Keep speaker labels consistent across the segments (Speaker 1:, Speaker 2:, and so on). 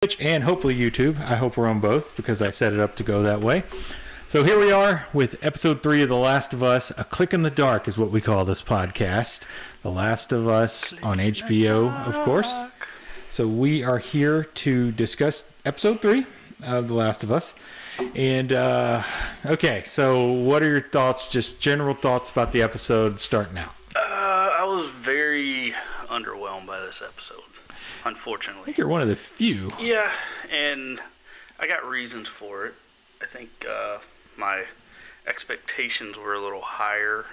Speaker 1: Twitch and hopefully YouTube. I hope we're on both because I set it up to go that way. So here we are with episode 3 of The Last of Us. A click in the dark is what we call this podcast. The Last of Us on HBO, of course. So we are here to discuss episode 3 of The Last of Us. And, okay, so what are your thoughts, just general thoughts about the episode starting out?
Speaker 2: I was very underwhelmed by this episode, unfortunately.
Speaker 1: I think you're one of the few.
Speaker 2: Yeah, and I got reasons for it. I think my expectations were a little higher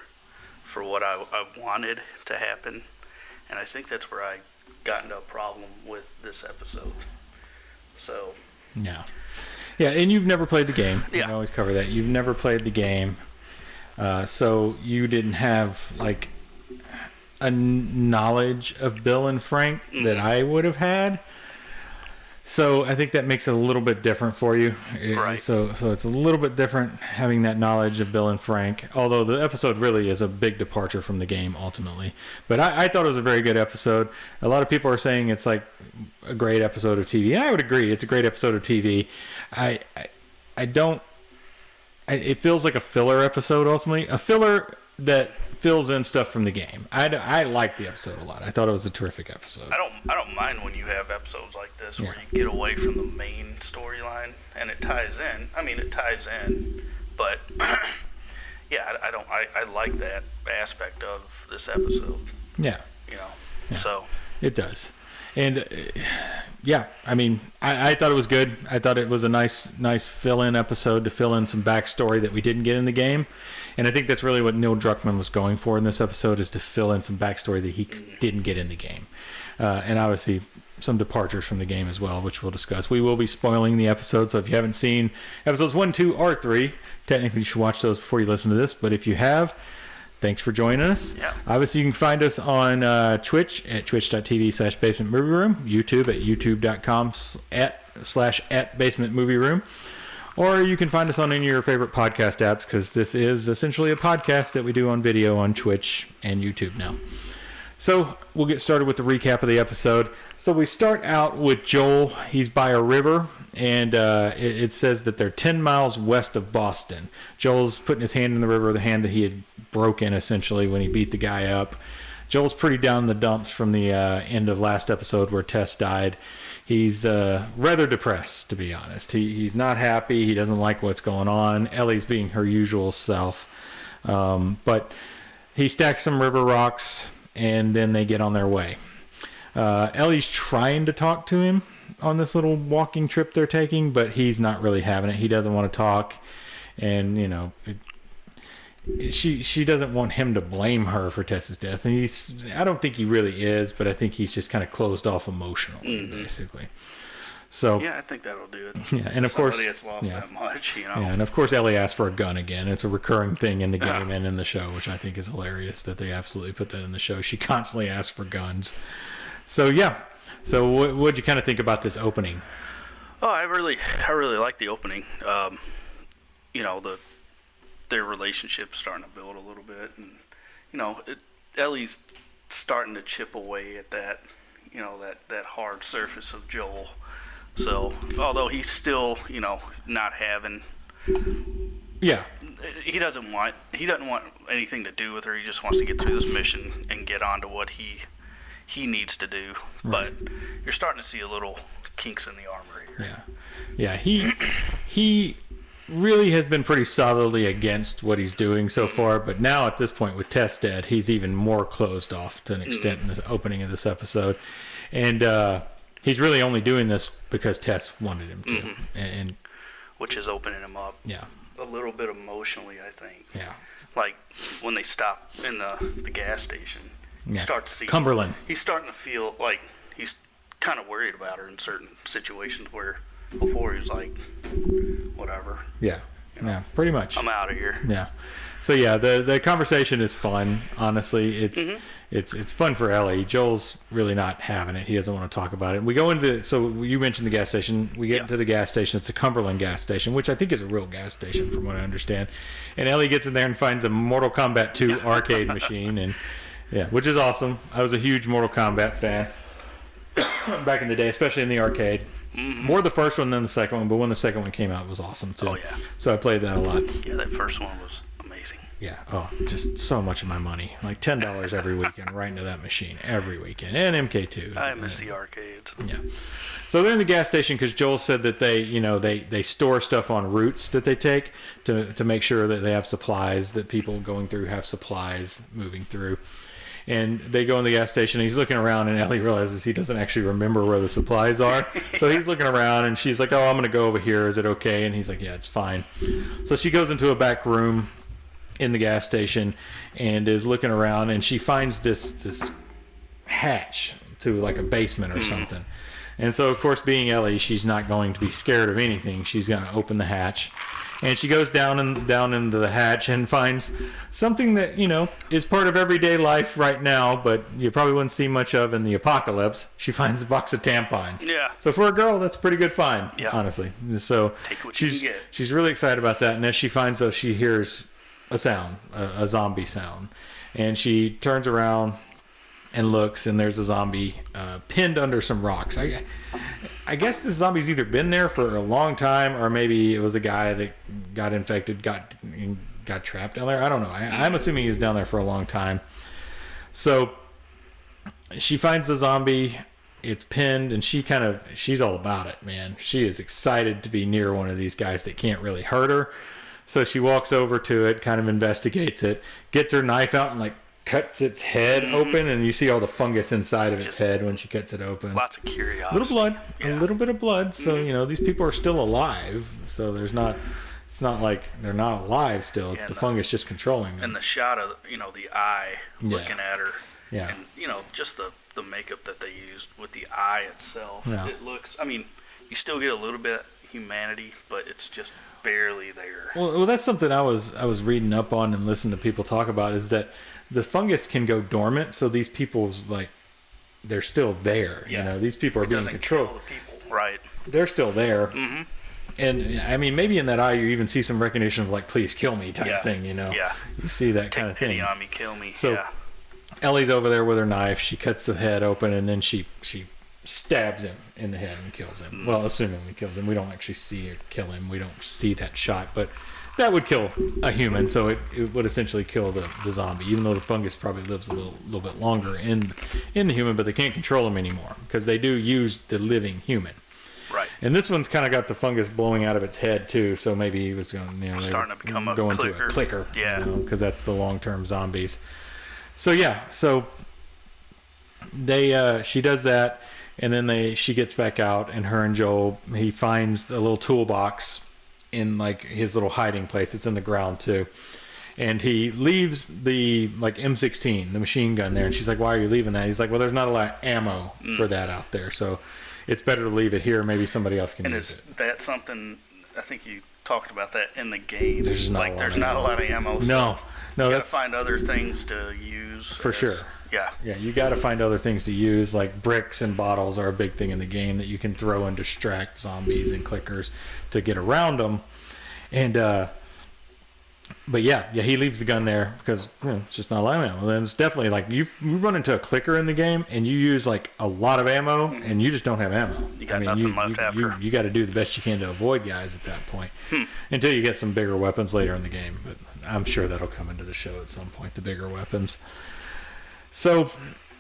Speaker 2: for what I wanted to happen, and I think that's where I got into a problem with this episode. So...
Speaker 1: Yeah. Yeah, and you've never played the game.
Speaker 2: Yeah.
Speaker 1: I always cover that. You've never played the game. So you didn't have, like, a knowledge of Bill and Frank that I would have had. So I think that makes it a little bit different for you.
Speaker 2: Right.
Speaker 1: So it's a little bit different having that knowledge of Bill and Frank, although the episode really is a big departure from the game ultimately. But I thought it was a very good episode. A lot of people are saying it's like a great episode of TV, and I would agree. It's a great episode of TV. It feels like a filler episode ultimately. A filler that fills in stuff from the game. I like the episode a lot. I thought it was a terrific episode.
Speaker 2: I don't mind when you have episodes like this where you get away from the main storyline and it ties in. I mean, it ties in, but yeah, I like that aspect of this episode.
Speaker 1: Yeah.
Speaker 2: You know,
Speaker 1: yeah.
Speaker 2: So
Speaker 1: it does. And yeah, I mean, I thought it was good. I thought it was a nice fill-in episode to fill in some backstory that we didn't get in the game. And I think that's really what Neil Druckmann was going for in this episode, is to fill in some backstory that he didn't get in the game. And obviously some departures from the game as well, which we'll discuss. We will be spoiling the episode, so if you haven't seen episodes 1, 2, or 3, technically you should watch those before you listen to this. But if you have, thanks for joining us.
Speaker 2: Yeah.
Speaker 1: Obviously, you can find us on Twitch at twitch.tv/Basement Movie Room, YouTube at youtube.com/Basement Movie Room, or you can find us on any of your favorite podcast apps, because this is essentially a podcast that we do on video on Twitch and YouTube now. So we'll get started with the recap of the episode. So we start out with Joel. He's by a river, and it says that they're 10 miles west of Boston. Joel's putting his hand in the river, the hand that he had broken essentially when he beat the guy up. Joel's pretty down in the dumps from the end of last episode where Tess died. He's rather depressed, to be honest. He's not happy. He doesn't like what's going on. Ellie's being her usual self. But he stacks some river rocks, and then they get on their way. Ellie's trying to talk to him on this little walking trip they're taking, but he's not really having it. He doesn't want to talk, and you know, she doesn't want him to blame her for Tess's death, and I don't think he really is, but I think he's just kind of closed off emotionally, basically. So
Speaker 2: yeah, I think that'll do it.
Speaker 1: Yeah, and of course,
Speaker 2: somebody that's lost that much, you know.
Speaker 1: Yeah, and of course, Ellie asked for a gun again. It's a recurring thing in the game and in the show, which I think is hilarious that they absolutely put that in the show. She constantly asks for guns. So yeah. So what'd you kind of think about this opening?
Speaker 2: Oh, I really like the opening. You know, their relationship's starting to build a little bit, and you know, Ellie's starting to chip away at that, you know, that hard surface of Joel. So, although he's still, you know, not having,
Speaker 1: yeah,
Speaker 2: he doesn't want anything to do with her. He just wants to get through this mission and get on to what he needs to do. Right. But you're starting to see a little kinks in the armor here.
Speaker 1: Yeah. He really has been pretty solidly against what he's doing so far, but now at this point with Tess dead, he's even more closed off to an extent in the opening of this episode, and he's really only doing this because Tess wanted him to, and
Speaker 2: which is opening him up.
Speaker 1: Yeah.
Speaker 2: A little bit emotionally, I think.
Speaker 1: Yeah.
Speaker 2: Like when they stop in the gas station, you start to see
Speaker 1: Cumberland.
Speaker 2: He's starting to feel like he's kind of worried about her in certain situations where before he was like, whatever.
Speaker 1: Yeah. You know, yeah, pretty much.
Speaker 2: I'm out of here.
Speaker 1: Yeah. So yeah, the conversation is fun. Honestly, it's fun for Ellie. Joel's really not having it. He doesn't want to talk about it. We go into so you mentioned the gas station. We get into the gas station. It's a Cumberland gas station, which I think is a real gas station from what I understand. And Ellie gets in there and finds a Mortal Kombat 2 arcade machine, and which is awesome. I was a huge Mortal Kombat fan back in the day, especially in the arcade. More the first one than the second one, but when the second one came out, it was awesome too.
Speaker 2: Oh, yeah.
Speaker 1: So I played that a lot.
Speaker 2: Yeah, that first one was amazing.
Speaker 1: Yeah. Oh, just so much of my money. Like $10 every weekend right into that machine every weekend. And MK2.
Speaker 2: I miss the arcades.
Speaker 1: Yeah. So they're in the gas station because Joel said that they store stuff on routes that they take to make sure that they have supplies, that people going through have supplies moving through. And they go in the gas station, and he's looking around, and Ellie realizes he doesn't actually remember where the supplies are. So he's looking around, and she's like, oh, I'm going to go over here. Is it okay? And he's like, yeah, it's fine. So she goes into a back room in the gas station and is looking around, and she finds this hatch to like a basement or something. And so, of course, being Ellie, she's not going to be scared of anything. She's going to open the hatch. And she goes down into the hatch and finds something that, is part of everyday life right now, but you probably wouldn't see much of in the apocalypse. She finds a box of tampons.
Speaker 2: Yeah.
Speaker 1: So for a girl, that's a pretty good find,
Speaker 2: yeah.
Speaker 1: honestly. So
Speaker 2: take what you can get.
Speaker 1: She's really excited about that. And as she finds those, she hears a sound, a zombie sound. And she turns around and looks, and there's a zombie pinned under some rocks. I guess this zombie's either been there for a long time, or maybe it was a guy that got infected, got trapped down there. I don't know. I'm assuming he was down there for a long time. So she finds the zombie. It's pinned, and she's all about it, man. She is excited to be near one of these guys that can't really hurt her. So she walks over to it, kind of investigates it, gets her knife out, and cuts its head open, and you see all the fungus inside of its head when she cuts it open.
Speaker 2: Lots of curiosity.
Speaker 1: A little blood,
Speaker 2: yeah.
Speaker 1: A little bit of blood. So these people are still alive. So it's not like they're not alive still. It's the fungus just controlling them.
Speaker 2: And the shot of the eye looking at her.
Speaker 1: Yeah.
Speaker 2: And just the makeup that they used with the eye itself.
Speaker 1: Yeah.
Speaker 2: It looks. I mean, you still get a little bit of humanity, but it's just barely there.
Speaker 1: Well, that's something I was reading up on and listening to people talk about, is that the fungus can go dormant, so these people's they're still there.
Speaker 2: Yeah.
Speaker 1: These people are being controlled.
Speaker 2: Kill the people. Right.
Speaker 1: They're still there. Mm-hmm. And I mean, maybe in that eye, you even see some recognition of please kill me type thing.
Speaker 2: Yeah.
Speaker 1: You see that kind of thing.
Speaker 2: Take pity on me, kill me.
Speaker 1: So Ellie's over there with her knife. She cuts the head open, and then she stabs him in the head and kills him. Well, assumingly kills him. We don't actually see her kill him. We don't see that shot, but that would kill a human, so it would essentially kill the zombie, even though the fungus probably lives a little bit longer in the human, but they can't control him anymore because they do use the living human.
Speaker 2: Right.
Speaker 1: And this one's kind of got the fungus blowing out of its head too, so maybe he was going,
Speaker 2: starting to become a
Speaker 1: clicker.
Speaker 2: Yeah.
Speaker 1: Because that's the long-term zombies. So she does that, and then she gets back out, and her and Joel, he finds a little toolbox in his little hiding place. It's in the ground too, and he leaves the M16, the machine gun there, and she's like, why are you leaving that? He's like, well, there's not a lot of ammo for that out there, so it's better to leave it here. Maybe somebody else can use it.
Speaker 2: And is that something, I think you talked about that in the game,
Speaker 1: there's not
Speaker 2: a lot of ammo.
Speaker 1: No,
Speaker 2: you gotta find other things to use
Speaker 1: for sure.
Speaker 2: Yeah,
Speaker 1: you got to find other things to use, like bricks and bottles are a big thing in the game that you can throw and distract zombies and clickers to get around them. And but he leaves the gun there because it's just not a lot of ammo. Then it's definitely you run into a clicker in the game and you use a lot of ammo and you just don't have ammo.
Speaker 2: You got nothing left after.
Speaker 1: You got to do the best you can to avoid guys at that point until you get some bigger weapons later in the game. But I'm sure that'll come into the show at some point, the bigger weapons. So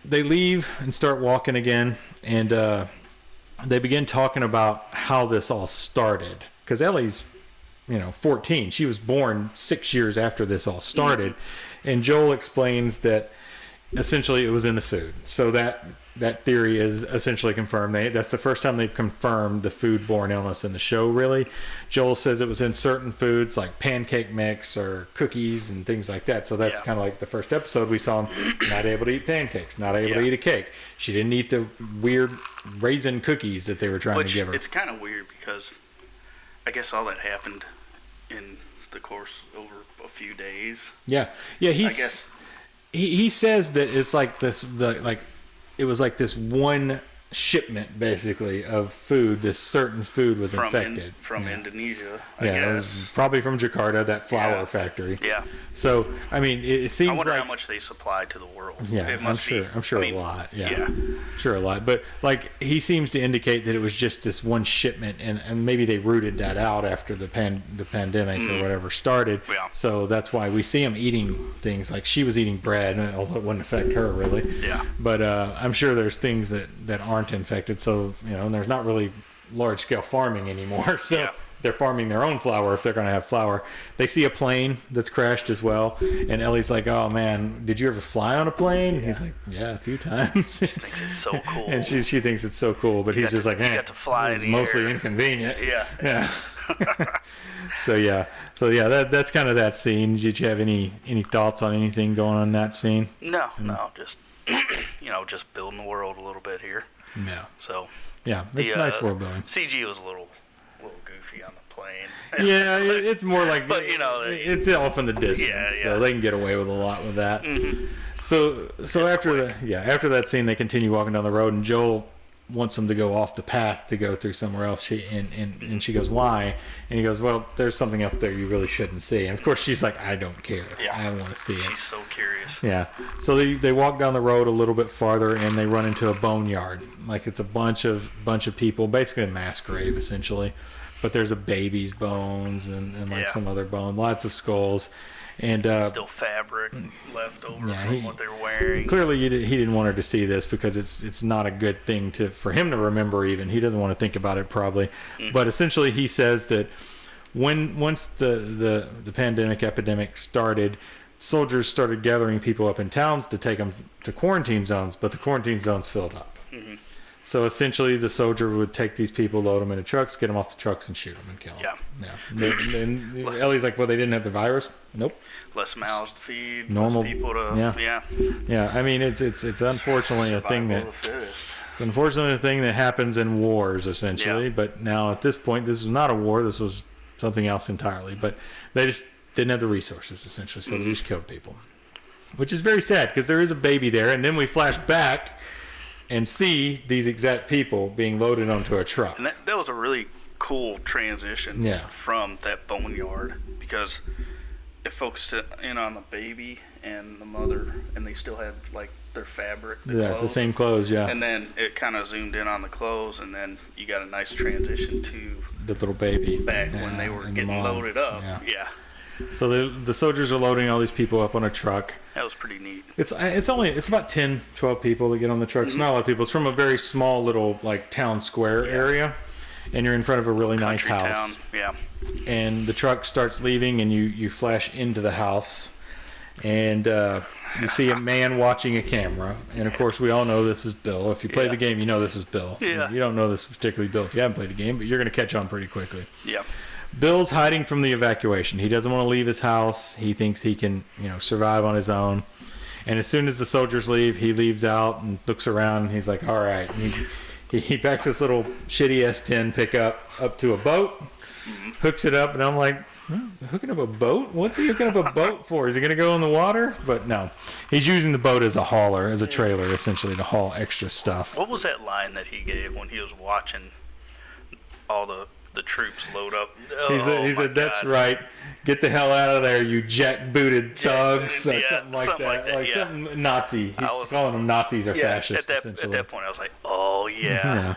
Speaker 1: they leave and start walking again, and they begin talking about how this all started. Because Ellie's, 14. She was born 6 years after this all started. And Joel explains that essentially it was in the food. So that theory is essentially confirmed. That's the first time they've confirmed the foodborne illness in the show, really. Joel says it was in certain foods like pancake mix or cookies and things like that. So that's kind of like the first episode we saw him not able to eat pancakes, not able to eat a cake. She didn't eat the weird raisin cookies that they were trying to give her.
Speaker 2: It's kind of weird because I guess all that happened in the course over a few days.
Speaker 1: Yeah. I guess he says that it's like this, it was like this one shipment basically of food. This certain food was infected
Speaker 2: from Indonesia.
Speaker 1: I guess. It was probably from Jakarta, that flour factory.
Speaker 2: Yeah.
Speaker 1: So I mean, it seems.
Speaker 2: I wonder
Speaker 1: like,
Speaker 2: how much they supply to the world.
Speaker 1: Yeah,
Speaker 2: it must
Speaker 1: I'm sure a lot. Yeah, sure a lot. But like he seems to indicate that it was just this one shipment, and maybe they rooted that out after the pandemic or whatever started.
Speaker 2: Yeah.
Speaker 1: So that's why we see him eating things like she was eating bread, although it wouldn't affect her really.
Speaker 2: Yeah.
Speaker 1: But I'm sure there's things that aren't infected. So and there's not really large scale farming anymore. So they're farming their own flour if they're going to have flour. They see a plane that's crashed as well, and Ellie's like, "Oh man, did you ever fly on a plane?" And he's like, "Yeah, a few times."
Speaker 2: She thinks it's so cool.
Speaker 1: And she thinks it's so cool, but he's just like, "Eh,
Speaker 2: you got to fly
Speaker 1: it's
Speaker 2: in the
Speaker 1: mostly
Speaker 2: air."
Speaker 1: inconvenient."
Speaker 2: Yeah.
Speaker 1: So that's kind of that scene. Did you have any thoughts on anything going on in that scene?
Speaker 2: No, just just building the world a little bit here.
Speaker 1: Yeah.
Speaker 2: So
Speaker 1: yeah, it's nice world building.
Speaker 2: CG was a little goofy on the plane.
Speaker 1: Yeah, it's more like,
Speaker 2: but
Speaker 1: it's off in the distance, so they can get away with a lot with that.
Speaker 2: Mm-hmm.
Speaker 1: So after that scene, they continue walking down the road, and Joel wants them to go off the path to go through somewhere else. And she goes, "Why?" And he goes, "Well, there's something up there you really shouldn't see." And of course, she's like, "I don't care. I want to see it."
Speaker 2: She's so curious.
Speaker 1: Yeah. So they walk down the road a little bit farther, and they run into a boneyard. Like it's a bunch of people, basically a mass grave essentially. But there's a baby's bones and like some other bone, lots of skulls. And
Speaker 2: still fabric left over from what they were wearing.
Speaker 1: Clearly, he didn't want her to see this because it's not a good thing for him to remember. Even he doesn't want to think about it probably. But essentially, he says that once the pandemic epidemic started, soldiers started gathering people up in towns to take them to quarantine zones, but the quarantine zones filled up. Mm-hmm. So essentially, the soldier would take these people, load them into trucks, get them off the trucks, and shoot them and kill them. Yeah. And Ellie's like, "Well, they didn't have the virus." Nope.
Speaker 2: Less mouths to feed.
Speaker 1: Normal
Speaker 2: less people to.
Speaker 1: Yeah. I mean, it's unfortunately a thing that. It's unfortunately a thing that happens in wars essentially. Yeah. But now at this point, this was not a war. This was something else entirely. But they just didn't have the resources essentially, so they just killed people, which is very sad because there is a baby there, and then we flash back and see these exact people being loaded onto a truck.
Speaker 2: And that was a really cool transition from that boneyard because it focused in on the baby and the mother, and they still had like their fabric, clothes.
Speaker 1: The same clothes,
Speaker 2: And then it kind of zoomed in on the clothes, and then you got a nice transition to
Speaker 1: the little baby
Speaker 2: back when they were getting loaded up. Yeah.
Speaker 1: So the soldiers are loading all these people up on a truck.
Speaker 2: That was pretty neat.
Speaker 1: It's about 10, 12 people that get on the truck. It's not a lot of people. It's from a very small little like town square area, and you're in front of a really nice house.
Speaker 2: Town. Yeah.
Speaker 1: And the truck starts leaving, and you flash into the house, and you see a man watching a camera. And of course, we all know this is Bill. If you play the game, you know this is Bill.
Speaker 2: Yeah.
Speaker 1: You don't know this particularly Bill if you haven't played the game, but you're going to catch on pretty quickly.
Speaker 2: Yeah.
Speaker 1: Bill's hiding from the evacuation. He doesn't want to leave his house. He thinks he can, survive on his own. And as soon as the soldiers leave, he leaves out and looks around. And he's like, "All right." And he backs this little shitty S10 pickup up to a boat, hooks it up, and I'm like, hooking up a boat? What's he hooking up a boat for? Is he going to go in the water? But no, he's using the boat as a hauler, as a trailer, essentially, to haul extra stuff.
Speaker 2: What was that line that he gave when he was watching all the troops load up?
Speaker 1: He said, "That's right. Get the hell out of there, you jackbooted thugs," or something like that. Like something Nazi. He's calling them Nazis or fascists.
Speaker 2: At that point, I was like, "Oh yeah,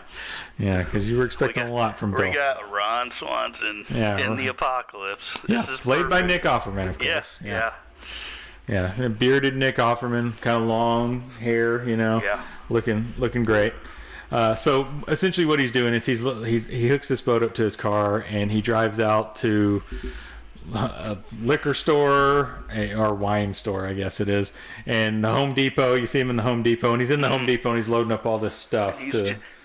Speaker 1: yeah," because you were expecting a lot from Bill.
Speaker 2: We got Ron Swanson in the apocalypse. This is
Speaker 1: played by Nick Offerman, of course. Yeah. And bearded Nick Offerman, kind of long hair, looking great. So essentially, what he's doing is he hooks this boat up to his car, and he drives out to a liquor store or wine store, I guess it is, and the Home Depot. You see him in the Home Depot, and he's in the Home Depot, and he's loading up all this stuff.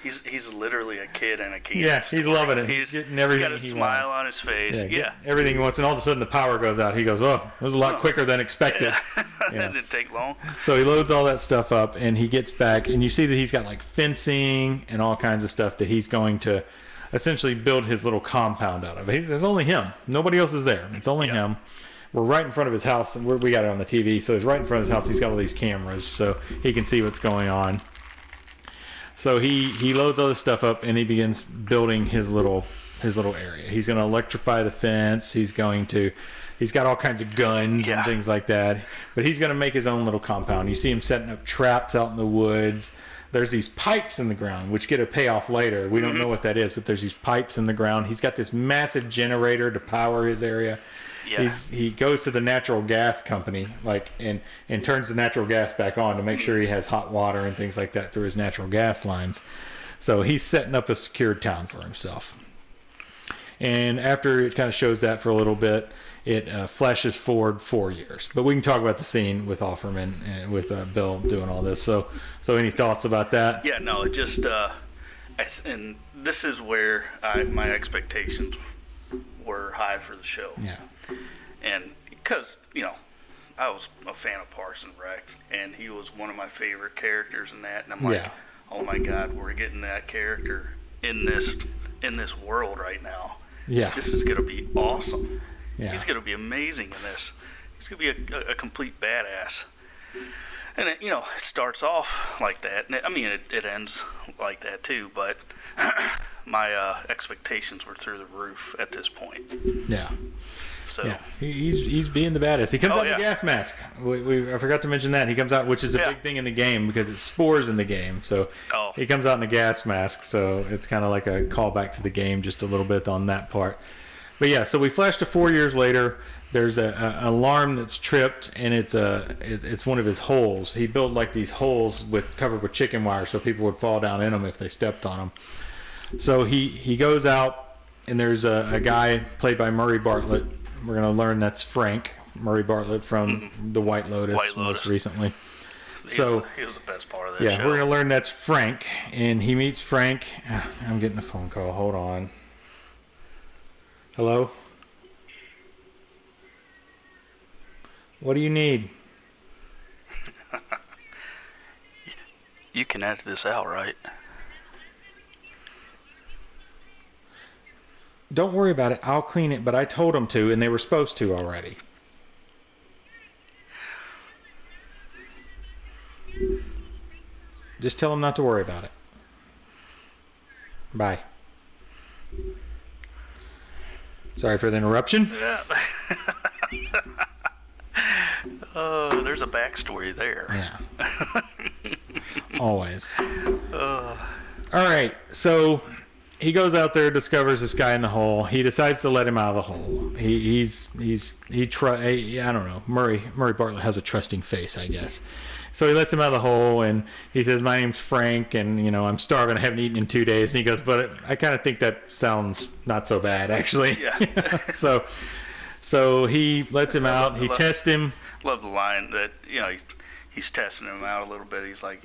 Speaker 2: He's literally a kid in a candy
Speaker 1: store. He's loving it.
Speaker 2: He's
Speaker 1: getting everything
Speaker 2: got a smile on his face.
Speaker 1: Everything he wants, and all of a sudden the power goes out. He goes, "Oh, it was a lot quicker than expected."
Speaker 2: That didn't take long.
Speaker 1: So he loads all that stuff up, and he gets back, and you see that he's got like fencing and all kinds of stuff that he's going to essentially build his little compound out of. There's only him. Nobody else is there. It's only him. We're right in front of his house, and we got it on the TV. So he's right in front of his house. He's got all these cameras, so he can see what's going on. So he loads all this stuff up and he begins building his little area. He's going to electrify the fence. He's got all kinds of guns and things like that. But he's going to make his own little compound. You see him setting up traps out in the woods. There's these pipes in the ground, which get a payoff later. We don't know what that is, but there's these pipes in the ground. He's got this massive generator to power his area. Yeah. He goes to the natural gas company, and turns the natural gas back on to make sure he has hot water and things like that through his natural gas lines. So he's setting up a secured town for himself. And after it kind of shows that for a little bit, it flashes forward 4 years. But we can talk about the scene with Offerman and with Bill doing all this. So any thoughts about that?
Speaker 2: Yeah, no, it just and this is where my expectations were high for the show.
Speaker 1: Yeah.
Speaker 2: And because, I was a fan of Parks and Rec, and he was one of my favorite characters in that. And I'm like, oh my God, we're getting that character in this world right now.
Speaker 1: Yeah.
Speaker 2: This is going to be awesome.
Speaker 1: Yeah.
Speaker 2: He's going to be amazing in this. He's going to be a complete badass. And it starts off like that. I mean, it ends like that too, but my expectations were through the roof at this point.
Speaker 1: Yeah.
Speaker 2: So
Speaker 1: yeah. He's being the badass. He comes out in the gas mask. I forgot to mention that. He comes out, which is a big thing in the game because it's spores in the game. So he comes out in a gas mask. So it's kind of like a callback to the game just a little bit on that part. But yeah, so we flash to 4 years later. There's an alarm that's tripped, and it's one of his holes. He built like these holes covered with chicken wire so people would fall down in them if they stepped on them. So he goes out, and there's a guy played by Murray Bartlett. We're going to learn that's Frank Murray Bartlett from the White Lotus most recently.
Speaker 2: He was the best part of that show.
Speaker 1: Yeah, we're going to learn that's Frank, and he meets Frank. I'm getting a phone call. Hold on. Hello? What do you need?
Speaker 2: You can edit this out, right?
Speaker 1: Don't worry about it. I'll clean it, but I told them to, and they were supposed to already. Just tell them not to worry about it. Bye. Sorry for the interruption.
Speaker 2: Yeah. There's a backstory there.
Speaker 1: Yeah. Always. All right. So he goes out there, discovers this guy in the hole. He decides to let him out of the hole. I don't know. Murray Bartlett has a trusting face, I guess. So he lets him out of the hole, and he says, "My name's Frank, and I'm starving. I haven't eaten in 2 days." And he goes, "But I kind of think that sounds not so bad, actually."
Speaker 2: Yeah.
Speaker 1: So he lets him out. He tests him.
Speaker 2: Love the line that he's testing him out a little bit. He's like,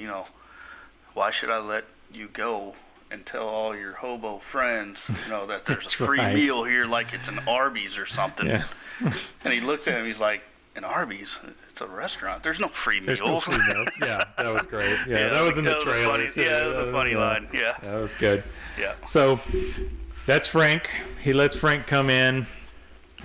Speaker 2: why should I let you go and tell all your hobo friends, that there's a free meal here, like it's an Arby's or something?
Speaker 1: Yeah.
Speaker 2: And he looks at him. He's like, "An Arby's? It's a restaurant. There's no free meals."
Speaker 1: There's no free meals. Yeah, that was great. Yeah, that was in the trailer.
Speaker 2: That was a funny line. Yeah,
Speaker 1: that was good.
Speaker 2: Yeah.
Speaker 1: So that's Frank. He lets Frank come in.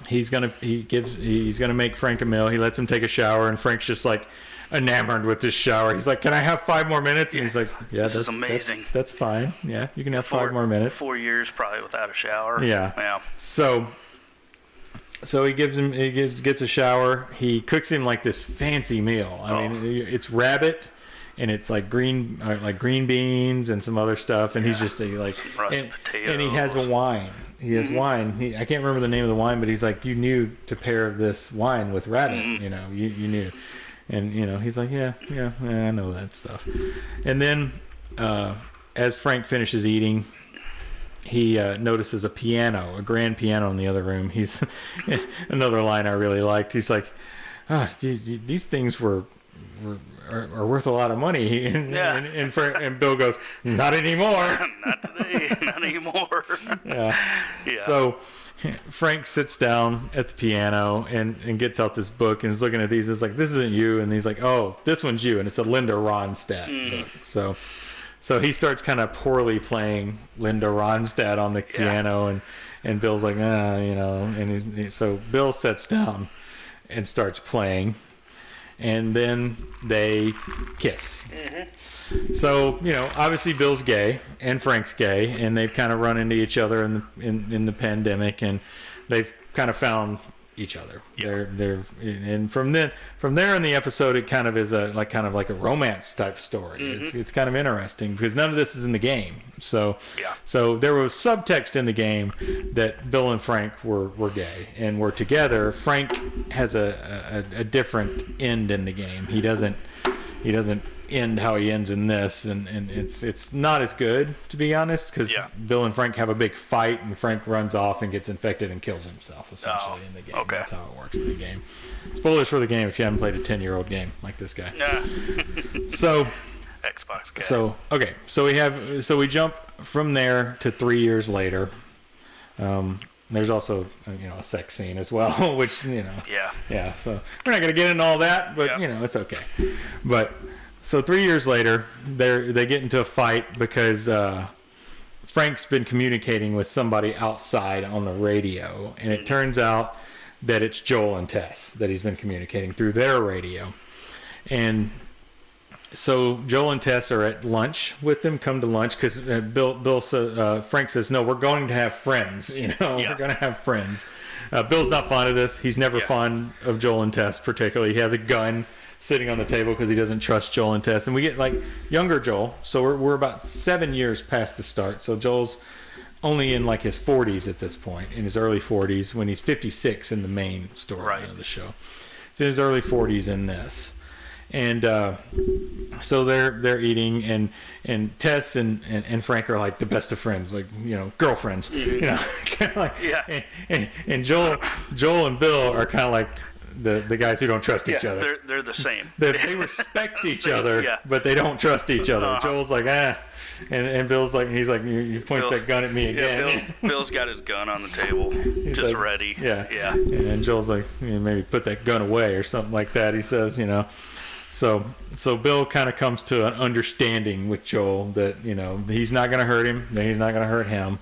Speaker 1: He's gonna make Frank a meal. He lets him take a shower, and Frank's just like enamored with this shower. He's like, "Can I have 5 more minutes?" And he's like, "Yeah,
Speaker 2: this is amazing.
Speaker 1: That's fine. Yeah, you can have 5 more minutes."
Speaker 2: 4 years probably without a shower.
Speaker 1: Yeah.
Speaker 2: Yeah.
Speaker 1: So he gets a shower. He cooks him like this fancy meal. I mean, it's rabbit, and it's like green beans and some other stuff. And he's just like
Speaker 2: some russet potatoes.
Speaker 1: And he has a wine. He has wine. I can't remember the name of the wine, but he's like, "You knew to pair this wine with rabbit. You knew." And he's like, yeah, I know that stuff. And then as Frank finishes eating, he notices a grand piano in the other room. He's another line I really liked. He's like, these things are worth a lot of money. And Bill goes, "Not anymore."
Speaker 2: Not today. Not anymore.
Speaker 1: Yeah. So Frank sits down at the piano and gets out this book and is looking at these. It's like, "This isn't you." And he's like, "Oh, this one's you." And it's a Linda Ronstadt book. So he starts kind of poorly playing Linda Ronstadt on the piano, and Bill's like, and so Bill sits down and starts playing, and then they kiss. So, you know, obviously Bill's gay and Frank's gay, and they've kind of run into each other in the pandemic, and they've kind of found each other. They're and from there in the episode, it kind of is like a romance type story. It's kind of interesting because none of this is in the game. So there was subtext in the game that Bill and Frank were gay and were together. Frank has a different end in the game. He doesn't end how he ends in this, and it's not as good, to be honest, because Bill and Frank have a big fight, and Frank runs off and gets infected and kills himself essentially in the game. Okay. That's how it works in the game. Spoilers for the game if you haven't played a 10-year-old game like this guy. So
Speaker 2: Xbox guy.
Speaker 1: So we jump from there to 3 years later. There's also, you know, a sex scene as well, which, you know. Yeah. So we're not going to get into all that, but, you know, it's okay. But so 3 years later, they get into a fight because Frank's been communicating with somebody outside on the radio, and it turns out that it's Joel and Tess that he's been communicating through their radio. And so Joel and Tess are at lunch with them, come to lunch, because Frank says, no, we're going to have friends, you know, we're going to have friends. Bill's not fond of this. He's never fond of Joel and Tess particularly. He has a gun sitting on the table because he doesn't trust Joel and Tess. And we get like younger Joel, so we're about 7 years past the start. So Joel's only in like his 40s at this point, in his early 40s, when he's 56 in the main storyline of the show. He's in his early 40s in this. And so they're eating, and Tess and Frank are like the best of friends, like, you know, girlfriends, you know, kind of like, and Joel and Bill are kind of like the guys who don't trust each other.
Speaker 2: They're the same.
Speaker 1: They respect each other, but they don't trust each other. Joel's like, and Bill's like, he's like, you point that gun at me again.
Speaker 2: Bill's got his gun on the table, just like, ready. Yeah.
Speaker 1: And Joel's like, maybe put that gun away or something like that. He says, you know. So Bill kind of comes to an understanding with Joel that, you know, he's not going to hurt him, that he's not going to hurt him.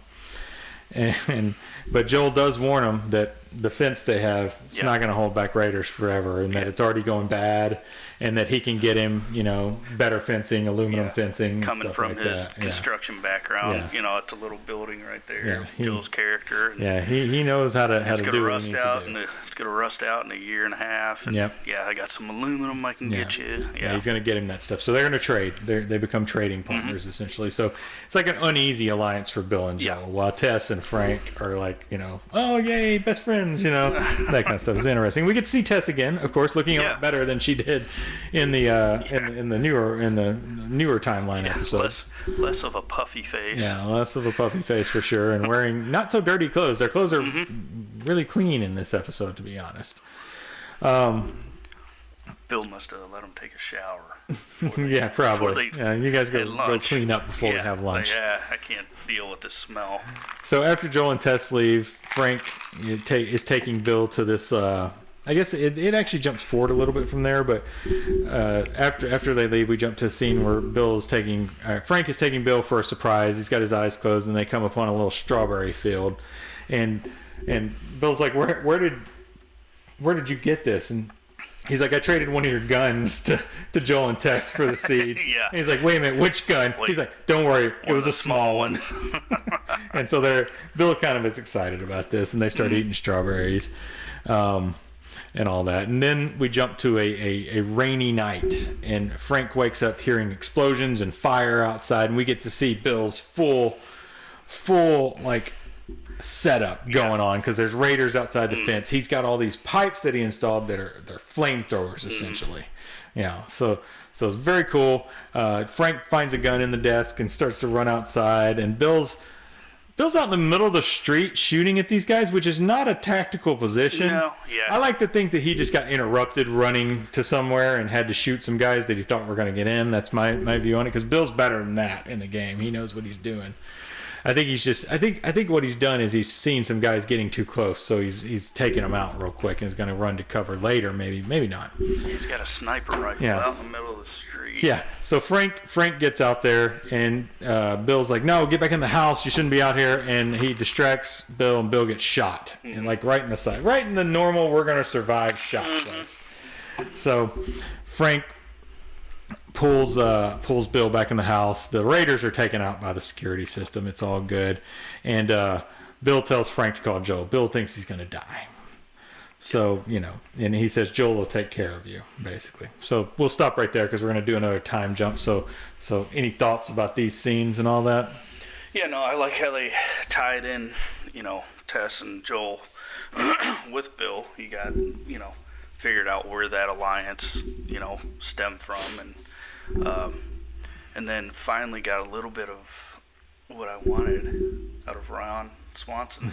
Speaker 1: But Joel does warn him that the fence they have, it's not going to hold back raiders forever, and that it's already going bad, and that he can get him, you know, better fencing, aluminum fencing.
Speaker 2: Coming from
Speaker 1: like
Speaker 2: his
Speaker 1: that.
Speaker 2: construction background, you know, it's a little building right there. Joel's character.
Speaker 1: He knows how to do what he needs to do.
Speaker 2: It's going to rust out in a year and a half. And I got some aluminum I can get you.
Speaker 1: Yeah, he's going to get him that stuff. So they're going to trade. They become trading partners essentially. So it's like an uneasy alliance for Bill and Joel, while Tess and Frank are like, you know, oh yay, best friends, you know, that kind of stuff. It's interesting. We get to see Tess again, of course, looking a lot better than she did in the in the newer timeline episodes.
Speaker 2: Less of a puffy face.
Speaker 1: Yeah, less of a puffy face for sure, and wearing not so dirty clothes. Their clothes are really clean in this episode, to be honest.
Speaker 2: Bill must have let them take a shower.
Speaker 1: Probably. You guys go clean up before we have lunch.
Speaker 2: I can't deal with this smell.
Speaker 1: So after Joel and Tess leave, Frank is taking Bill to this. I guess it actually jumps forward a little bit from there, but after they leave, we jump to a scene where Frank is taking Bill for a surprise. He's got his eyes closed, and they come upon a little strawberry field, and Bill's like, "Where did you get this?" And he's like, "I traded one of your guns to Joel and Tess for the seeds." And he's like, "Wait a minute, which gun?" He's like, "Don't worry, it was a small one." And so Bill kind of is excited about this, and they start eating strawberries. And all that. And then we jump to a rainy night, and Frank wakes up hearing explosions and fire outside, and we get to see Bill's full like setup going on, because there's raiders outside the fence. He's got all these pipes that he installed that they're flamethrowers essentially. So it's very cool. Frank finds a gun in the desk and starts to run outside, and Bill's out in the middle of the street shooting at these guys, which is not a tactical position. I like to think that he just got interrupted running to somewhere and had to shoot some guys that he thought were going to get in. That's my view on it, because Bill's better than that in the game. He knows what he's doing. I think what he's done is he's seen some guys getting too close, so he's taking them out real quick and is going to run to cover later, maybe not.
Speaker 2: He's got a sniper rifle out in the middle of the street.
Speaker 1: Yeah. So Frank gets out there, and Bill's like, "No, get back in the house. You shouldn't be out here." And he distracts Bill, and Bill gets shot, and like right in the side, right in the normal "we're going to survive" shot place. So Frank pulls Bill back in the house. The Raiders are taken out by the security system. It's all good. And Bill tells Frank to call Joel. Bill thinks he's going to die. So, and he says, Joel will take care of you, basically. So we'll stop right there because we're going to do another time jump. So any thoughts about these scenes and all that?
Speaker 2: Yeah, no, I like how they tied in, Tess and Joel with Bill. You got, figured out where that alliance, stemmed from. And then finally got a little bit of what I wanted out of Ron Swanson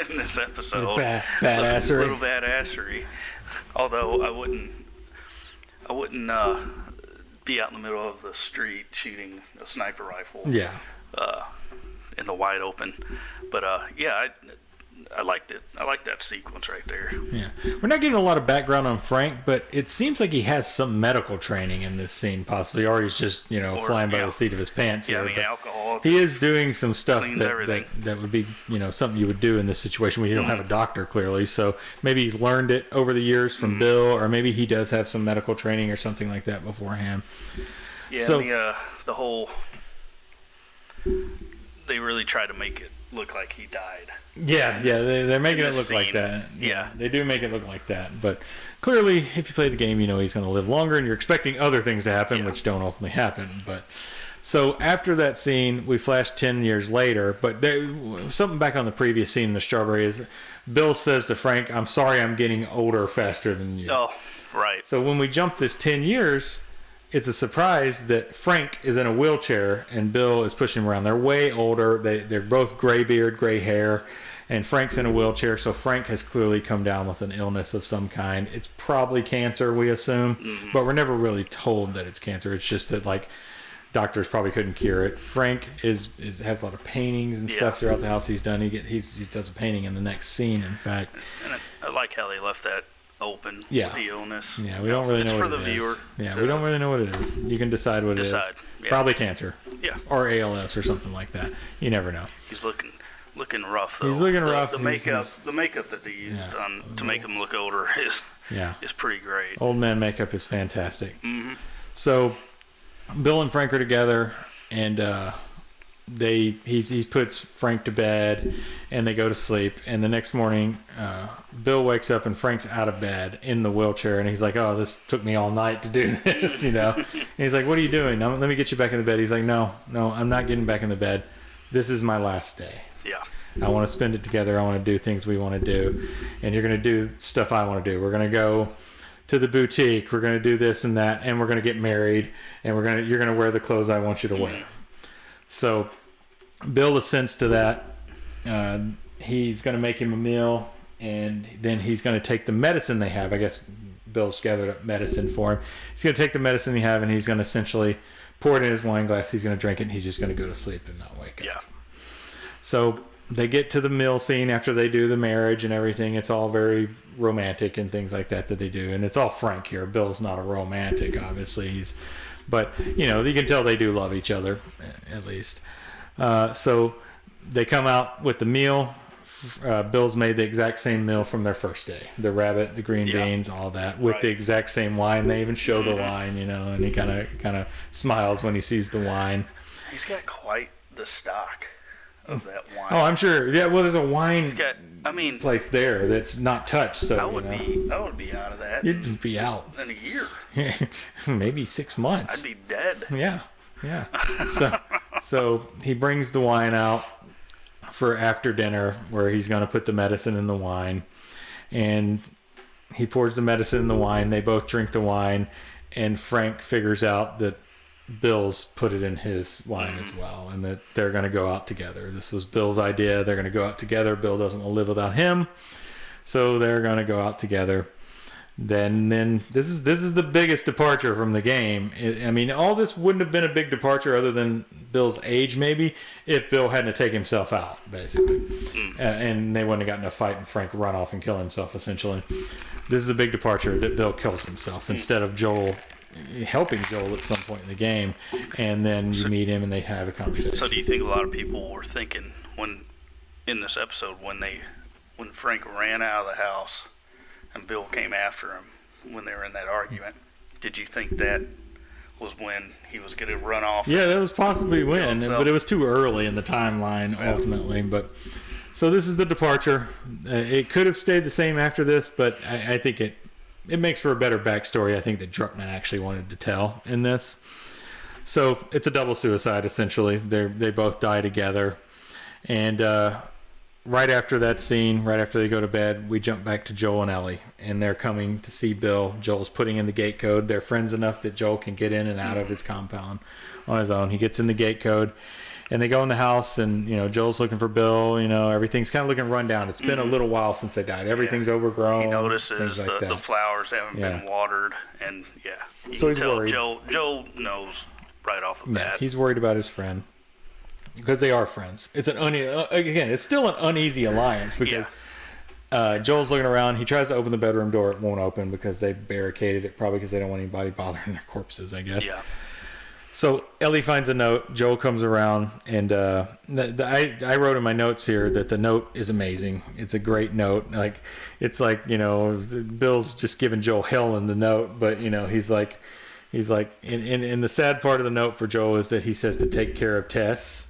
Speaker 2: in this episode.
Speaker 1: Badassery.
Speaker 2: A little badassery. Although I wouldn't be out in the middle of the street shooting a sniper rifle.
Speaker 1: Yeah.
Speaker 2: In the wide open. But I liked it. I liked that sequence right there.
Speaker 1: Yeah. We're not getting a lot of background on Frank, but it seems like he has some medical training in this scene, possibly, or he's just, flying by the seat of his pants.
Speaker 2: Yeah,
Speaker 1: here.
Speaker 2: Alcohol.
Speaker 1: He is doing some stuff that would be, something you would do in this situation when you don't have a doctor, clearly. So maybe he's learned it over the years from Bill, or maybe he does have some medical training or something like that beforehand.
Speaker 2: Yeah, so, the whole... They really try to make it look like he died.
Speaker 1: Yeah, they're making it look
Speaker 2: scene.
Speaker 1: like that.
Speaker 2: Yeah.
Speaker 1: They do make it look like that. But clearly, if you play the game, he's going to live longer, and you're expecting other things to happen, which don't ultimately happen. But so after that scene, we flash 10 years later. But something back on the previous scene in the Strawberry is Bill says to Frank, I'm sorry I'm getting older faster than you.
Speaker 2: Oh, right.
Speaker 1: So when we jump this 10 years... It's a surprise that Frank is in a wheelchair and Bill is pushing him around. They're way older. They're both gray beard, gray hair, and Frank's in a wheelchair. So Frank has clearly come down with an illness of some kind. It's probably cancer, we assume, but we're never really told that it's cancer. It's just that doctors probably couldn't cure it. Frank has a lot of paintings and stuff throughout the house he's done. He does a painting in the next scene, in fact.
Speaker 2: And I like how they left that open with the illness.
Speaker 1: Yeah, we don't really know what it is. It's for the viewer. Yeah, we don't really know what it is. You can decide what it is. Yeah. Probably cancer.
Speaker 2: Yeah.
Speaker 1: Or ALS or something like that. You never know.
Speaker 2: He's looking rough though.
Speaker 1: He's looking rough.
Speaker 2: The makeup that they used to make him look older is pretty great.
Speaker 1: Old man makeup is fantastic.
Speaker 2: Mm-hmm.
Speaker 1: So Bill and Frank are together, and he puts Frank to bed, and they go to sleep. And the next morning, Bill wakes up and Frank's out of bed in the wheelchair, and he's like, "Oh, this took me all night to do this," And he's like, "What are you doing? Now, let me get you back in the bed." He's like, "No, I'm not getting back in the bed. This is my last day.
Speaker 2: Yeah,
Speaker 1: I want to spend it together. I want to do things we want to do, and you're going to do stuff I want to do. We're going to go to the boutique. We're going to do this and that, and we're going to get married, and you're going to wear the clothes I want you to wear." So Bill assents to that. He's going to make him a meal, and then he's going to take the medicine they have. I guess Bill's gathered up medicine for him. He's going to take the medicine they have, and he's going to essentially pour it in his wine glass. He's going to drink it, and he's just going to go to sleep and not wake up.
Speaker 2: Yeah.
Speaker 1: So they get to the meal scene after they do the marriage and everything. It's all very romantic and things like that they do. And it's all Frank here. Bill's not a romantic, obviously. But, you can tell they do love each other, at least. So they come out with the meal. Bill's made the exact same meal from their first day. The rabbit, the green beans, all that, with the exact same wine. They even show the wine, and he kind of smiles when he sees the wine. He's
Speaker 2: got quite the stock of that wine.
Speaker 1: Oh, I'm sure. Yeah, well, there's a wine place there that's not touched. So
Speaker 2: I would be out of that.
Speaker 1: You'd be out
Speaker 2: in a year.
Speaker 1: Maybe 6 months.
Speaker 2: I'd be dead.
Speaker 1: Yeah. So he brings the wine out for after dinner, where he's going to put the medicine in the wine, and he pours the medicine in the wine. They both drink the wine, and Frank figures out that Bill's put it in his wine as well, and that they're going to go out together. This was Bill's idea. They're going to go out together. Bill doesn't want to live without him, so they're going to go out together. Then this is the biggest departure from the game. I mean, all this wouldn't have been a big departure other than Bill's age, maybe, if Bill hadn't taken himself out, basically. And they wouldn't have gotten a fight and Frank run off and kill himself, essentially. This is a big departure that Bill kills himself instead of Joel helping Joel at some point in the game. And then you meet him and they have a conversation.
Speaker 2: So do you think a lot of people were thinking in this episode when Frank ran out of the house and Bill came after him, when they were in that argument. Did you think that was when he was going to run off?
Speaker 1: Yeah, that was possibly when, but it was too early in the timeline ultimately. But so this is the departure. It could have stayed the same after this, but I think it makes for a better backstory. I think that Druckmann actually wanted to tell in this. So it's a double suicide essentially. They both die together, and right after that scene, right after they go to bed, we jump back to Joel and Ellie, and they're coming to see Bill. Joel's putting in the gate code. They're friends enough that Joel can get in and out of his compound on his own. He gets in the gate code, and they go in the house, and Joel's looking for Bill. Everything's kind of looking run down. It's been a little while since they died. Everything's overgrown.
Speaker 2: He notices
Speaker 1: like
Speaker 2: the flowers haven't been watered, and
Speaker 1: so he's worried.
Speaker 2: Joel knows right off the bat.
Speaker 1: He's worried about his friend. Because they are friends. It's it's still an uneasy alliance because Joel's looking around. He tries to open the bedroom door. It won't open because they barricaded it, probably because they don't want anybody bothering their corpses, I guess. Yeah. So Ellie finds a note. Joel comes around, and I wrote in my notes here that the note is amazing. It's a great note. It's like Bill's just giving Joel hell in the note, but he's like, in the sad part of the note for Joel is that he says to take care of Tess,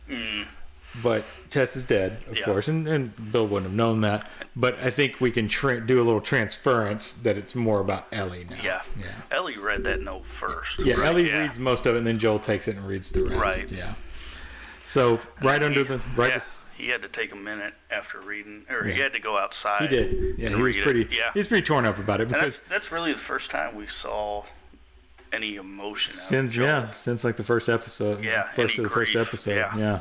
Speaker 1: but Tess is dead, of course, and Bill wouldn't have known that. But I think we can do a little transference that it's more about Ellie now. Yeah.
Speaker 2: Ellie read that note first.
Speaker 1: Yeah, right? Ellie reads most of it, and then Joel takes it and reads the rest. Right. Yeah. So
Speaker 2: he had to take a minute after reading, or he had to go outside.
Speaker 1: He did. Yeah, he was pretty. Yeah. He's pretty torn up about it because
Speaker 2: that's really the first time we saw any emotion
Speaker 1: since like the first episode. First episode. Yeah.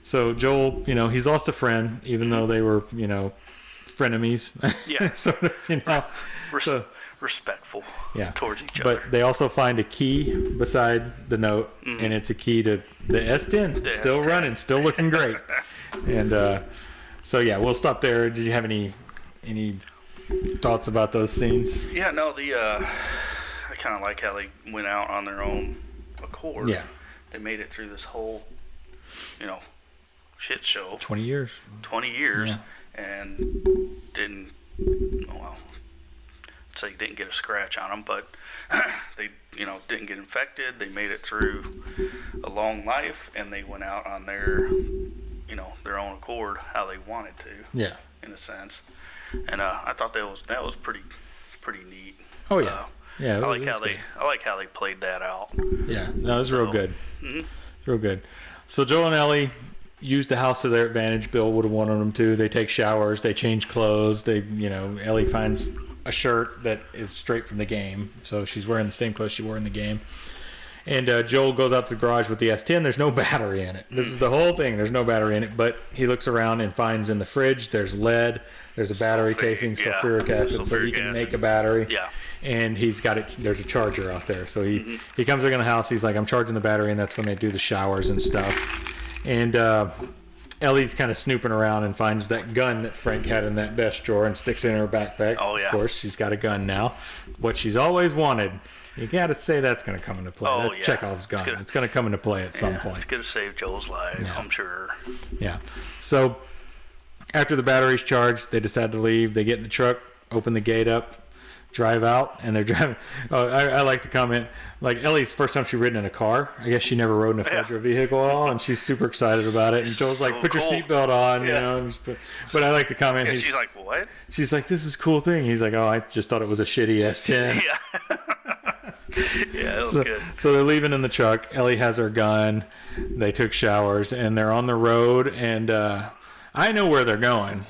Speaker 1: So Joel, he's lost a friend, even though they were, frenemies. Yeah. sort of,
Speaker 2: respectful towards each
Speaker 1: other. But they also find a key beside the note, and it's a key to the S10. Still S10. Running, still looking great. And we'll stop there. Did you have any thoughts about those scenes?
Speaker 2: Yeah, no, I kind of like how they went out on their own accord. Yeah. They made it through this whole, shit show.
Speaker 1: 20 years.
Speaker 2: And didn't, say didn't get a scratch on them, but they, didn't get infected. They made it through a long life, and they went out on their, their own accord, how they wanted to. Yeah. In a sense. And I thought that was pretty neat.
Speaker 1: Oh, yeah. Yeah,
Speaker 2: I like how they played that out.
Speaker 1: Yeah, no, it was real good. Real good. So Joel and Ellie use the house to their advantage. Bill would have wanted them to. They take showers. They change clothes. Ellie finds a shirt that is straight from the game, so she's wearing the same clothes she wore in the game. And Joel goes out to the garage with the S10. There's no battery in it. This is the whole thing. There's no battery in it, but he looks around and finds in the fridge there's lead. There's a battery casing, sulfuric acid, so he can make a battery. Yeah. And he's got it. There's a charger out there. So he comes back in the house. He's like, I'm charging the battery, and that's when they do the showers and stuff. And Ellie's kind of snooping around and finds that gun that Frank had in that desk drawer and sticks it in her backpack. Oh, yeah. Of course, she's got a gun now. What she's always wanted. You got to say that's going to come into play. Oh, that's Chekhov's gun. It's going to come into play at some point.
Speaker 2: It's going to save Joel's life, I'm sure.
Speaker 1: Yeah. So after the battery's charged, they decide to leave. They get in the truck, open the gate up, drive out, and they're driving. I like the comment. Like Ellie's first time she's ridden in a car. I guess she never rode in a Fedra vehicle at all, and she's super excited about it. And Joel's like, "Put your seatbelt on," But I like the comment.
Speaker 2: Yeah, she's like, "What?"
Speaker 1: She's like, "This is a cool thing." He's like, "Oh, I just thought it was a shitty S10."
Speaker 2: Yeah. Yeah, that was good.
Speaker 1: So they're leaving in the truck. Ellie has her gun. They took showers, and they're on the road. And I know where they're going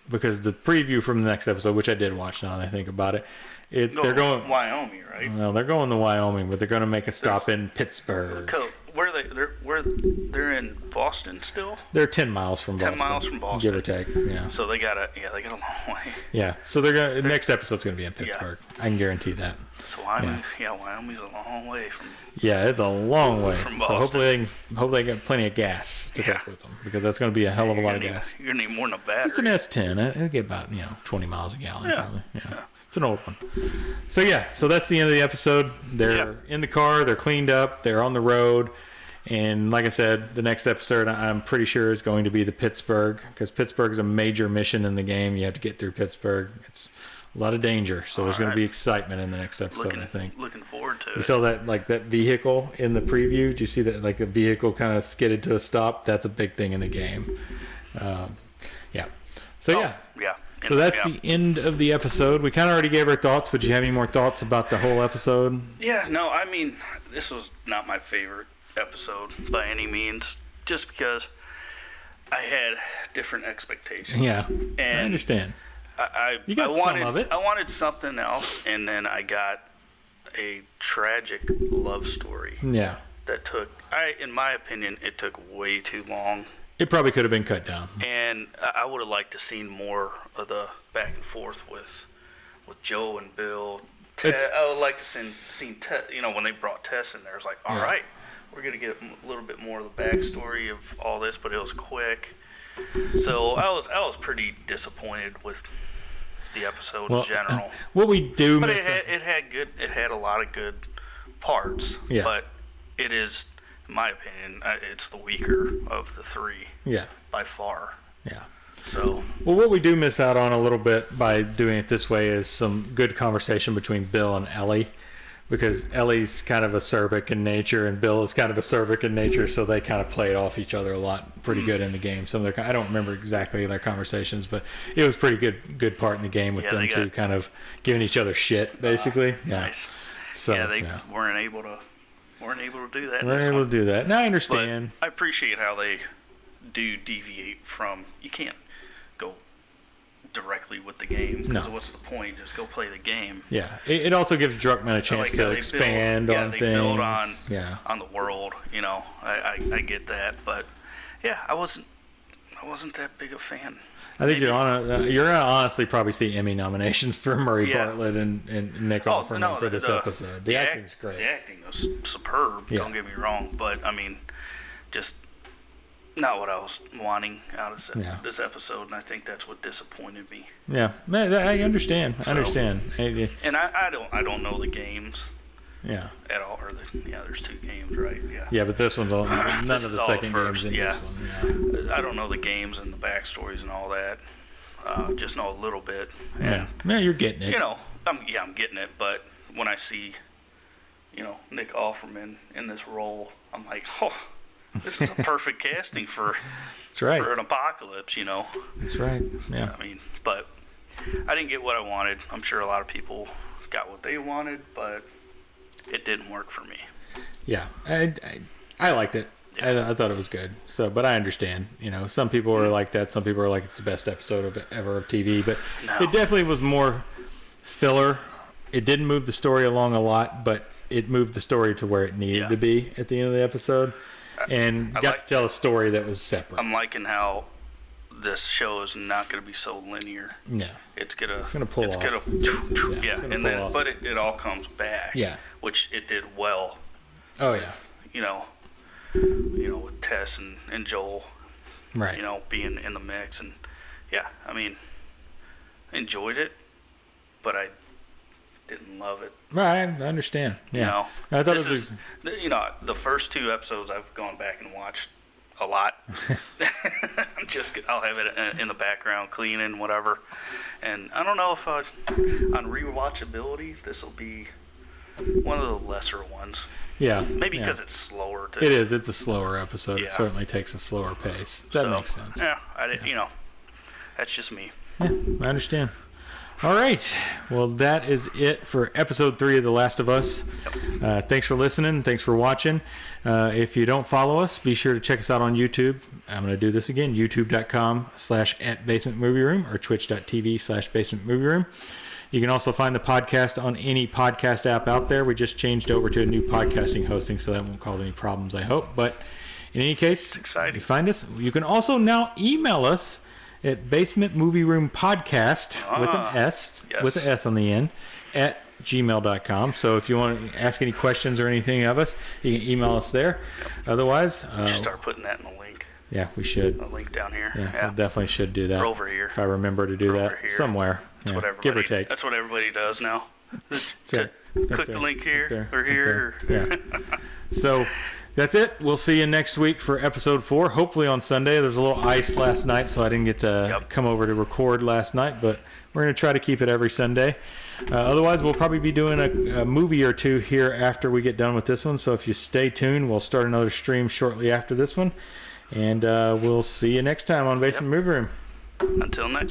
Speaker 1: because the preview from the next episode, which I did watch now that I think about it, they're going
Speaker 2: Wyoming, right?
Speaker 1: No, they're going to Wyoming, but they're going to make a stop in Pittsburgh.
Speaker 2: Where are they? They're in Boston still.
Speaker 1: They're 10 miles from Boston.
Speaker 2: 10 miles from Boston,
Speaker 1: give or take. Yeah.
Speaker 2: So they got a long way.
Speaker 1: Yeah. So the next episode's going to be in Pittsburgh. Yeah. I can guarantee that.
Speaker 2: So Wyoming's a long way from.
Speaker 1: Yeah, it's a long way from Boston. So hopefully they get plenty of gas to take with them because that's going to be a hell of a lot of gas.
Speaker 2: You're going to need more than a battery.
Speaker 1: It's an S10. It'll get about 20 miles a gallon probably. Yeah. It's an old one. So that's the end of the episode. They're in the car. They're cleaned up. They're on the road. And like I said, the next episode I'm pretty sure is going to be the Pittsburgh because Pittsburgh is a major mission in the game. You have to get through Pittsburgh. It's A lot of danger. So there's going
Speaker 2: right.
Speaker 1: to be excitement in the next episode, I think.
Speaker 2: Looking forward to it.
Speaker 1: You saw that vehicle in the preview? Did you see that, like, the vehicle kind of skidded to a stop? That's a big thing in the game. Yeah. So, yeah.
Speaker 2: Yeah.
Speaker 1: So that's the end of the episode. We kind of already gave our thoughts, but do you have any more thoughts about the whole episode?
Speaker 2: Yeah, no, I mean, this was not my favorite episode by any means, just because I had different expectations.
Speaker 1: Yeah,
Speaker 2: and
Speaker 1: I understand. You got
Speaker 2: wanted,
Speaker 1: some of it.
Speaker 2: I wanted something else, and then I got a tragic love story.
Speaker 1: Yeah.
Speaker 2: That in my opinion, it took way too long.
Speaker 1: It probably could have been cut down.
Speaker 2: And I would have liked to seen more of the back and forth with Joe and Bill. I would like to seen Tess, when they brought Tess in there, it's like, all right, we're going to get a little bit more of the backstory of all this, but it was quick. So I was pretty disappointed with the episode in general.
Speaker 1: What we do,
Speaker 2: but it had a lot of good parts.
Speaker 1: Yeah.
Speaker 2: But it is, in my opinion, it's the weaker of the three.
Speaker 1: Yeah.
Speaker 2: By far.
Speaker 1: Yeah.
Speaker 2: So.
Speaker 1: Well, what we do miss out on a little bit by doing it this way is some good conversation between Bill and Ellie, because Ellie's kind of acerbic in nature and Bill is kind of acerbic in nature, so they kind of played off each other a lot, pretty good in the game. I don't remember exactly their conversations, but it was pretty good part in the game with them two kind of giving each other shit, basically.
Speaker 2: Nice. So they weren't able to do that.
Speaker 1: Weren't able to do that. Now I understand.
Speaker 2: But I appreciate how they do deviate from. You can't go directly with the game, because what's the point? Just go play the game.
Speaker 1: Yeah, it also gives Druckmann a chance to expand on things.
Speaker 2: Build on the world. I get that, but I wasn't that big a fan.
Speaker 1: I think you're gonna honestly probably see Emmy nominations for Murray Bartlett and Nick Offerman for this episode. The acting's great.
Speaker 2: The acting was superb. Don't get me wrong, but I mean, just not what I was wanting out of this episode, and I think that's what disappointed me. Yeah,
Speaker 1: I understand.
Speaker 2: And I don't know the games.
Speaker 1: Yeah.
Speaker 2: At all, there's two games, right? Yeah.
Speaker 1: Yeah, but this one's none of the second games in this one.
Speaker 2: Yeah. I don't know the games and the backstories and all that. Just know a little bit.
Speaker 1: And, you're getting it.
Speaker 2: I'm getting it. But when I see, Nick Offerman in this role, I'm like, oh, this is a perfect casting for an apocalypse.
Speaker 1: That's right. Yeah.
Speaker 2: I mean, but I didn't get what I wanted. I'm sure a lot of people got what they wanted, but it didn't work for me.
Speaker 1: Yeah, I liked it. I thought it was good. So, but I understand. Some people are like that. Some people are like it's the best episode ever of TV. But it definitely was more filler. It didn't move the story along a lot, but it moved the story to where it needed to be at the end of the episode, and got to tell a story that was separate.
Speaker 2: I'm liking how this show is not going to be so linear.
Speaker 1: Yeah.
Speaker 2: It's gonna
Speaker 1: pull off.
Speaker 2: And then but it all comes back.
Speaker 1: Yeah.
Speaker 2: Which it did well.
Speaker 1: Oh
Speaker 2: with, with Tess and Joel.
Speaker 1: Right.
Speaker 2: Being in the mix, and I mean, I enjoyed it, but I didn't love it.
Speaker 1: Right, I understand. Yeah. I thought it was
Speaker 2: the first two episodes I've gone back and watched a lot. I'll have it in the background cleaning, whatever. And I don't know if on rewatchability this will be one of the lesser ones.
Speaker 1: Yeah.
Speaker 2: Maybe because it's slower.
Speaker 1: It is. It's a slower episode. It certainly takes a slower pace. That makes sense.
Speaker 2: Yeah. That's just me.
Speaker 1: Yeah, I understand. All right. Well, that is it for episode 3 of The Last of Us.
Speaker 2: Yep.
Speaker 1: Thanks for listening. Thanks for watching. If you don't follow us, be sure to check us out on YouTube. I'm going to do this again. YouTube.com/@basementmovieroom or Twitch.tv/basementmovieroom. You can also find the podcast on any podcast app out there. We just changed over to a new podcasting hosting, so that won't cause any problems, I hope. But in any case,
Speaker 2: it's exciting.
Speaker 1: You find us. You can also now email us at basementmovieroom.podcast with an S on the end at gmail.com. So if you want to ask any questions or anything of us, you can email us there. Yep. Otherwise,
Speaker 2: start putting that in a link.
Speaker 1: Yeah, we should.
Speaker 2: A link down here.
Speaker 1: Yeah, we definitely should do that.
Speaker 2: Or over here.
Speaker 1: If I remember to do that somewhere.
Speaker 2: That's what everybody,
Speaker 1: give or take.
Speaker 2: That's what everybody does now.
Speaker 1: Click
Speaker 2: the link here or here.
Speaker 1: Yeah. So That's it. We'll see you next week for episode 4, hopefully on Sunday. There's a little ice last night, so I didn't get to come over to record last night, but we're going to try to keep it every Sunday. Otherwise, we'll probably be doing a movie or two here after we get done with this one, so if you stay tuned, we'll start another stream shortly after this one, and we'll see you next time on Basement Movie Room.
Speaker 2: Until next